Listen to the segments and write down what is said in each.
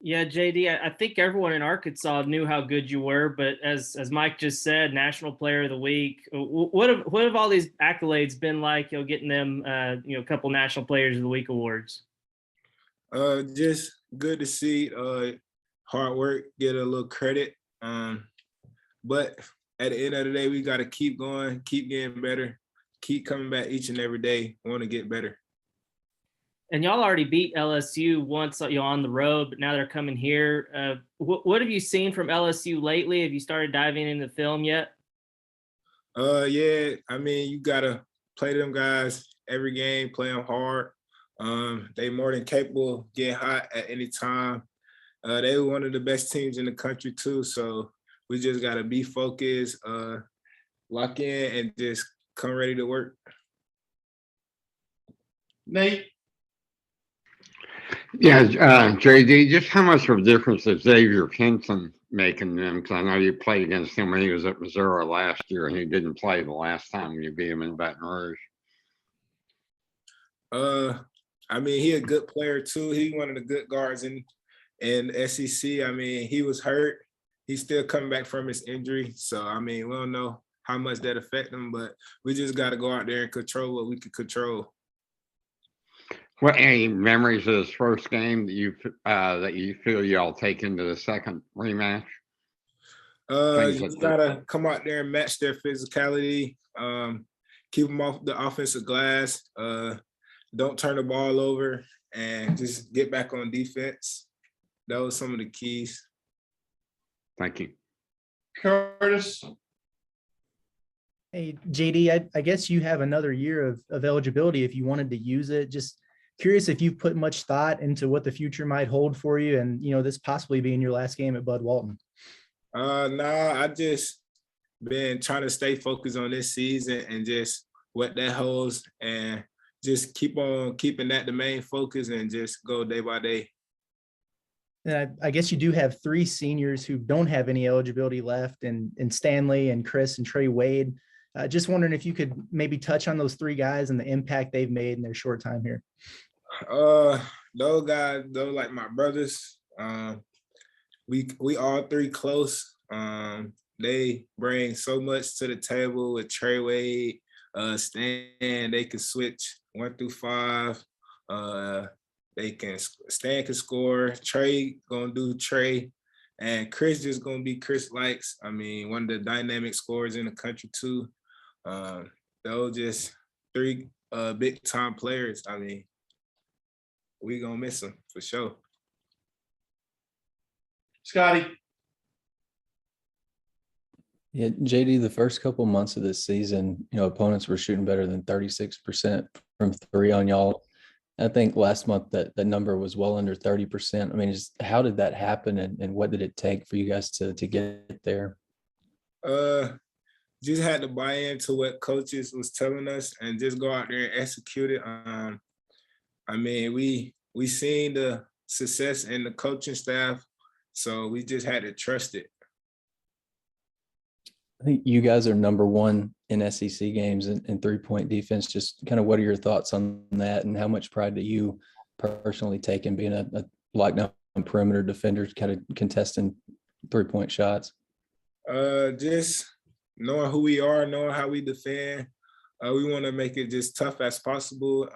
Yeah, JD, I think everyone in Arkansas knew how good you were, but as Mike just said, National Player of the Week. What have all these accolades been like? Getting them, a couple National Players of the Week awards. Just good to see. Hard work get a little credit. But at the end of the day, we got to keep going, keep getting better, keep coming back each and every day. Want to get better. And y'all already beat LSU once on the road, but now they're coming here. What have you seen from LSU lately? Have you started diving into the film yet? Yeah, I mean, you gotta play them guys every game, play them hard. They more than capable of getting hot at any time. They were one of the best teams in the country too, so we just gotta be focused, lock in, and just come ready to work. Nate? Yeah, JD, just how much of a difference does Xavier Kenton make in them? Because I know you played against him when he was at Missouri last year, and he didn't play the last time you beat him in Baton Rouge. I mean, he a good player too. He one of the good guards in SEC. I mean, he was hurt. He's still coming back from his injury. So, I mean, we don't know how much that affect him, but we just got to go out there and control what we can control. What any memories of this first game that you feel y'all take into the second rematch? You gotta come out there and match their physicality. Keep them off the offensive glass. Don't turn the ball over, and just get back on defense. That was some of the keys. Thank you, Curtis. Hey, JD, I guess you have another year of eligibility if you wanted to use it. Just curious if you've put much thought into what the future might hold for you and, this possibly being your last game at Bud Walton. Nah, I just been trying to stay focused on this season and just what that holds, and just keep on keeping that the main focus and just go day by day. And I guess you do have three seniors who don't have any eligibility left, and Stanley and Chris and Trey Wade. Just wondering if you could maybe touch on those three guys and the impact they've made in their short time here. Those guys, those like my brothers. We all three close. They bring so much to the table with Trey Wade, Stan. They can switch 1 through 5. Stan can score. Trey gonna do Trey, and Chris just gonna be Chris likes. I mean, one of the dynamic scorers in the country too. Those just three big time players. I mean, we gonna miss them for sure. Scotty. Yeah, JD, the first couple months of this season, opponents were shooting better than 36% from three on y'all. I think last month that number was well under 30%. I mean, just how did that happen, and what did it take for you guys to get there? Just had to buy into what coaches was telling us and just go out there and execute it. I mean, we seen the success in the coaching staff, so we just had to trust it. I think you guys are number one in SEC games in three-point defense. Just kind of what are your thoughts on that, and how much pride do you personally take in being a lockdown perimeter defender, kind of contesting three-point shots? Just knowing who we are, knowing how we defend. We want to make it just tough as possible.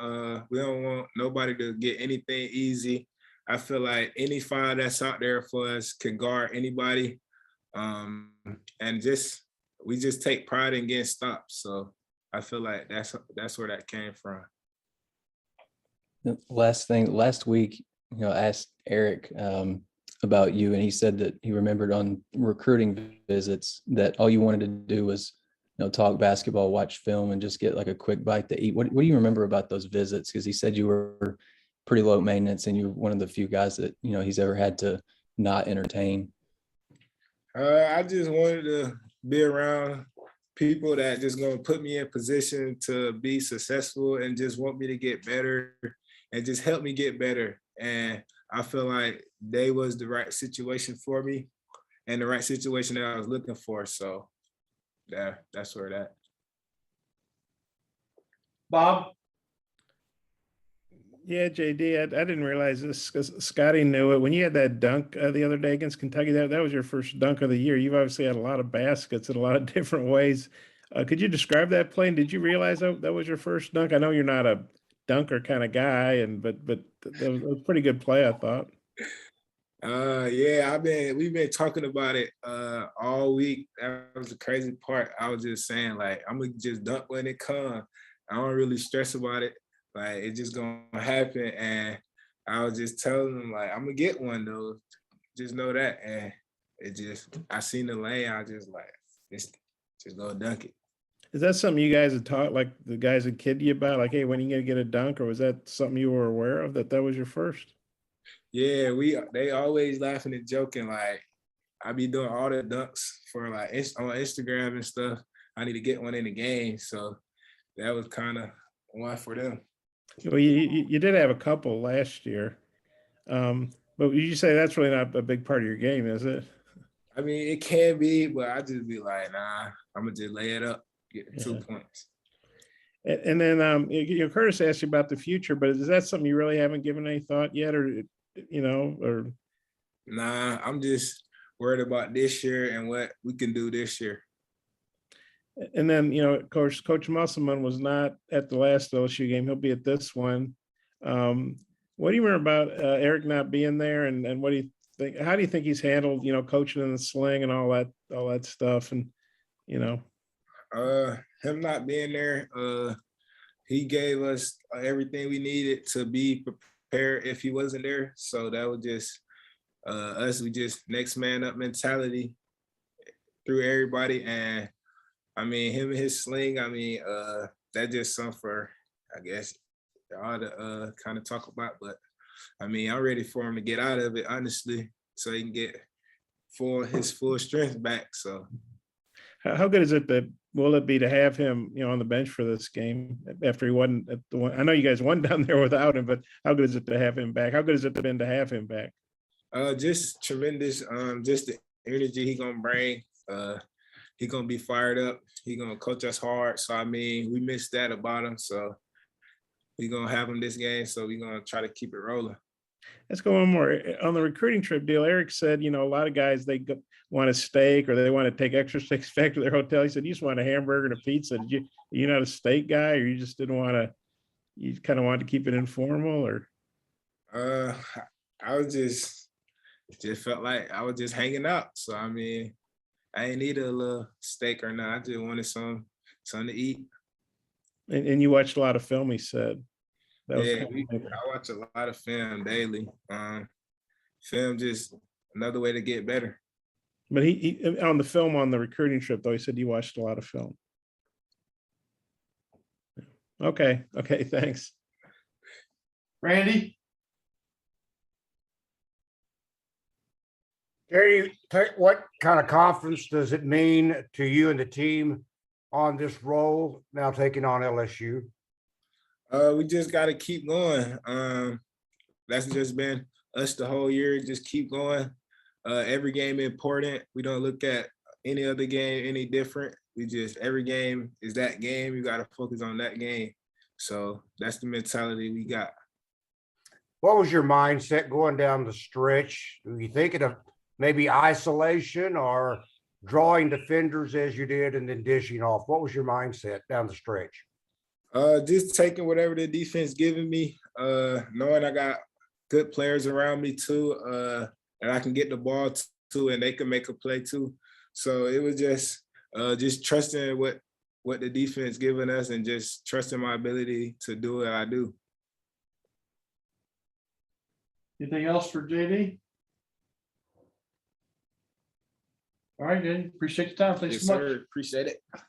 We don't want nobody to get anything easy. I feel like any fire that's out there for us can guard anybody. And we just take pride in getting stops. So I feel like that's where that came from. Last week, I asked Eric about you, and he said that he remembered on recruiting visits that all you wanted to do was talk basketball, watch film, and just get like a quick bite to eat. What do you remember about those visits? Because he said you were pretty low maintenance, and you're one of the few guys that he's ever had to not entertain. I just wanted to be around people that just gonna put me in position to be successful and just want me to get better and just help me get better. And I feel like they was the right situation for me and the right situation that I was looking for. So yeah, that's where that. Bob? Yeah, JD, I didn't realize this because Scotty knew it. When you had that dunk the other day against Kentucky, that was your first dunk of the year. You've obviously had a lot of baskets in a lot of different ways. Could you describe that play? And did you realize that was your first dunk? I know you're not a dunker kind of guy, but that was a pretty good play, I thought. Yeah, we've been talking about it all week. That was the crazy part. I was just saying, like, I'm gonna just dunk when it comes. I don't really stress about it. Like, it's just gonna happen. And I was just telling them, like, I'm gonna get one though. Just know that. And I seen the lane. I just like, just go dunk it. Is that something you guys had taught, like the guys had kidded you about? Like, hey, when are you gonna get a dunk? Or was that something you were aware of that was your first? Yeah, they always laughing and joking. Like, I be doing all the dunks for like on Instagram and stuff. I need to get one in the game. So that was kind of one for them. Well, you did have a couple last year. But you say that's really not a big part of your game, is it? I mean, it can be, but I just be like, nah, I'm gonna just lay it up, get the 2 points. And then Curtis asked you about the future, but is that something you really haven't given any thought yet, or or? Nah, I'm just worried about this year and what we can do this year. And then, of course, Coach Musselman was not at the last LSU game. He'll be at this one. What do you remember about Eric not being there, and what do you think? How do you think he's handled, coaching in the sling and all that stuff? And him not being there, he gave us everything we needed to be prepared if he wasn't there. So that was just us. We just next man up mentality through everybody. And I mean, him and his sling, I mean, that just something for, I guess, y'all to kind of talk about. But I mean, I'm ready for him to get out of it, honestly, so he can get his full strength back. So how good is it will it be to have him, on the bench for this game after he wasn't at the one? I know you guys won down there without him, but how good is it to have him back? How good has it been to have him back? Just tremendous. Just the energy he gonna bring. He gonna be fired up. He gonna coach us hard. So I mean, we missed that about him. So we gonna have him this game. So we gonna try to keep it rolling. Let's go one more. On the recruiting trip deal, Eric said, a lot of guys, they want a steak or they want to take extra steaks back to their hotel. He said, you just want a hamburger and a pizza. You're not a steak guy, or you just didn't want to, you kind of wanted to keep it informal, or? I was just felt like I was just hanging out. So, I mean, I ain't need a little steak or not. I just wanted something to eat. And you watched a lot of film, he said. I watch a lot of film daily. Film just another way to get better. But he on the film on the recruiting trip, though, he said you watched a lot of film. Okay, thanks. Randy? Jerry, what kind of confidence does it mean to you and the team on this role now taking on LSU? We just got to keep going. That's just been us the whole year. Just keep going. Every game important. We don't look at any other game any different. Every game is that game. You got to focus on that game. So that's the mentality we got. What was your mindset going down the stretch? Were you thinking of maybe isolation or drawing defenders as you did and then dishing off? What was your mindset down the stretch? Just taking whatever the defense giving me, knowing I got good players around me too, and I can get the ball too, and they can make a play too. So it was just trusting what the defense giving us, and just trusting my ability to do what I do. Anything else for JD? All right, JD. Appreciate your time. Thanks Yes, so much. sir. Appreciate it.